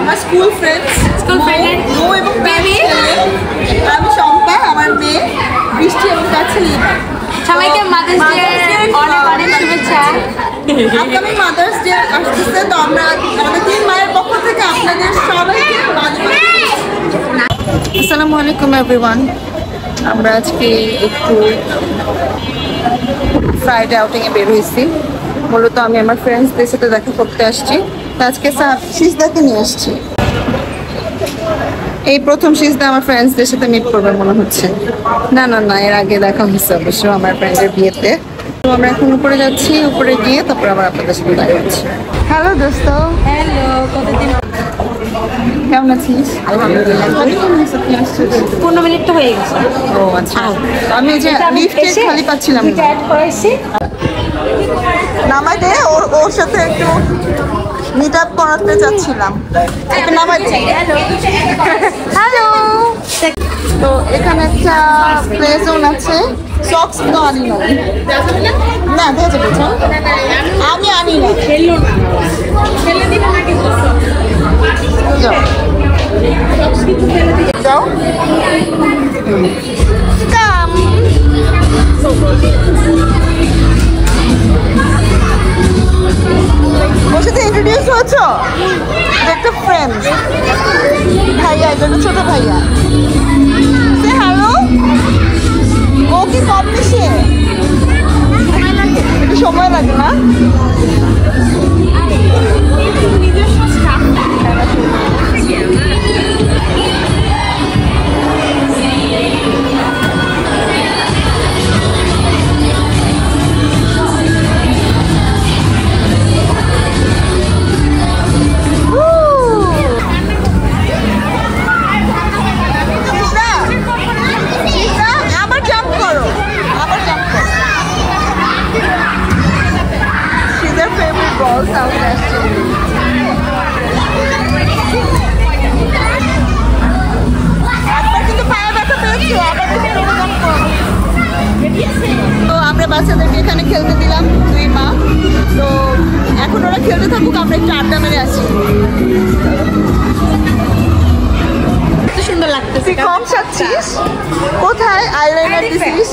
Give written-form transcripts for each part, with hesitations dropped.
আমার school friends, মো এবং baby. আমি শম্পা, আমার মেয়ে বৃষ্টি এবং তার ছেলে ইভান। সবাইকে মাদার্স ডে অনেক অনেক শুভেচ্ছা। আপকামিং মাদার্স ডে আসতেছে, তো আমরা আমাদের তিন মায়ের পক্ষ থেকে আপনাদের সবাইকে আসসালামু আলাইকুম এভরিওয়ান। আমরা আজকে একটু ফ্রাইডে আউটিংয়ে বের হয়েছি। মূলত আমি আমার ফ্রেন্ডসদের সাথে দেখা করতে আসছি। আজকে সিজদাকে নিয়ে আসছি। এই প্রথম সিজদা আমার ফ্রেন্ডসদের সাথে মিট করবে মনে হচ্ছে। না না না, এর আগে দেখা হচ্ছে অবশ্য আমার ফ্রেন্ডের বিয়েতে। তো আমরা এখন উপরে যাচ্ছি, উপরে গিয়ে তারপর আবার আপনাদের সাথে দেখা হচ্ছে। হ্যালো দোস্ত। হ্যালো, কতদিন? কেমন আছিস? আলহামদুলিল্লাহ। 15 মিনিট তো হয়ে গেছে। ও আচ্ছা, আমি যে লিফটে খালি পাচ্ছিলাম না। অ্যাড করেছি। নামাই দে, ওর সাথে একটু মিট আপ করাতে চাচ্ছিলাম। একটু নামাই দে। হ্যালো। তো এখানে একটা প্লে জোন আছে। সক্স তো আনি না, না দিয়ে যাবে। আমি আনি না, যাও যাও কাম। ওর সাথে ইন্ট্রোডিউস হয়েছ? একটা ফ্রেন্ড ভাইয়া, এটা ছোট ভাইয়া। সে হ্যালো। ও কি কম মিশে? একটু সময় লাগে না? তো আমরা বাচ্চাদেরকে এখানে খেলতে দিলাম, 2 মা। তো এখন ওরা খেলতে থাকুক, আমরা একটু আড্ডা মেরে আসি। সুন্দর লাগতেছে। তুই কম সাজছিস? কোথায় আইলাইনার দিছিস?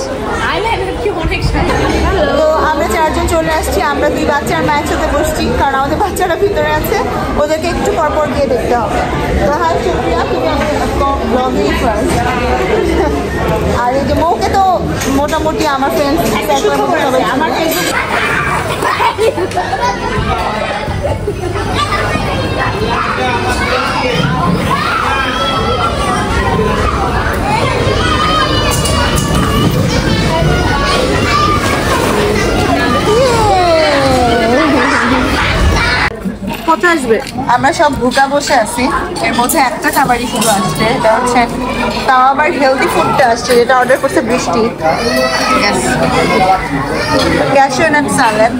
তো আমরা 4 জন চলে আসছি। আমরা 2 বাচ্চা আর মা একসাথে বসছি, কারণ আমাদের বাচ্চারা ভিতরে আছে, ওদেরকে একটু পরপর গিয়ে দেখতে হবে। তো হাই সুপ্রিয়া, তুমি আমাদের ব্লগিং ফার্স্ট। আর এই যে মৌকে তো মোটামুটি আমার ফ্রেন্ডস সবাই আমার কোথায় আসবে? আমরা সব ভুকা বসে আছি, এর মধ্যে একটা খাবারই শুধু আসছে, এটা হচ্ছে তাও আবার হেলদি ফুডটা আসছে, যেটা অর্ডার করছে বৃষ্টি। Cashew nut salad.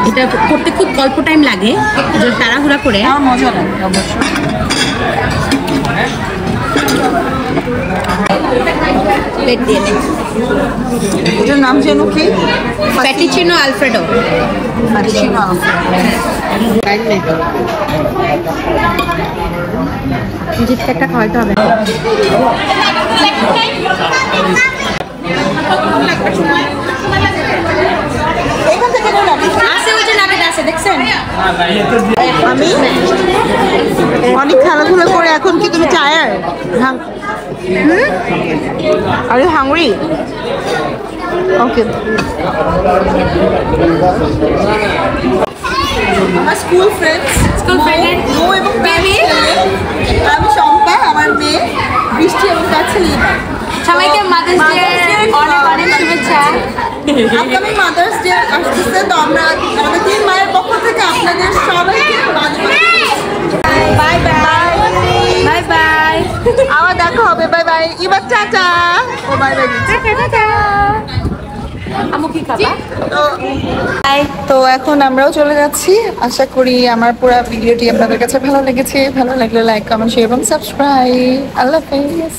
এটা করতে খুব অল্প টাইম লাগে, যে তাড়াহুড়া করে। আমার মজা লাগে অবশ্যই। প্লেট দিয়ে নে। এটার নাম যেন কি? ফ্যাটিচিনো আলফ্রেডো। ফ্যাটিচিনো আলফ্রেডো। জিতকে একটা খাওয়াইতে হবে। এখান থেকে আছে, ওই যে নাবিদ আছে, দেখছেন? আমি অনেক খেলাধুলা করে এখন কি তুমি tired? Are you hungry? Okay. আমার স্কুল ফ্রেন্ডস, মো এবং বেবি। আমি শম্পা, আমার মেয়ে বৃষ্টি এবং তার ছেলে ইভান। সবাইকে মাদার্স ডে অনেক অনেক শুভেচ্ছা। আপকামিং মাদার্স ডে আসতেছে, তো আমরা আমাদের 3 মায়ের পক্ষ থেকে আপনাদের সবাইকে বাই বাই। বাই বাই, আবার দেখা হবে। Bye bye. এবার টাটা। ও বাই বাই। আমু কি খাবা? তো এখন আমরাও চলে যাচ্ছি। আশা করি আমার পুরো ভিডিওটি আপনাদের কাছে ভালো লেগেছে। ভালো লাগলে লাইক, কমেন্ট, শেয়ার এবং সাবস্ক্রাইব। আল্লাহ হাফেজ।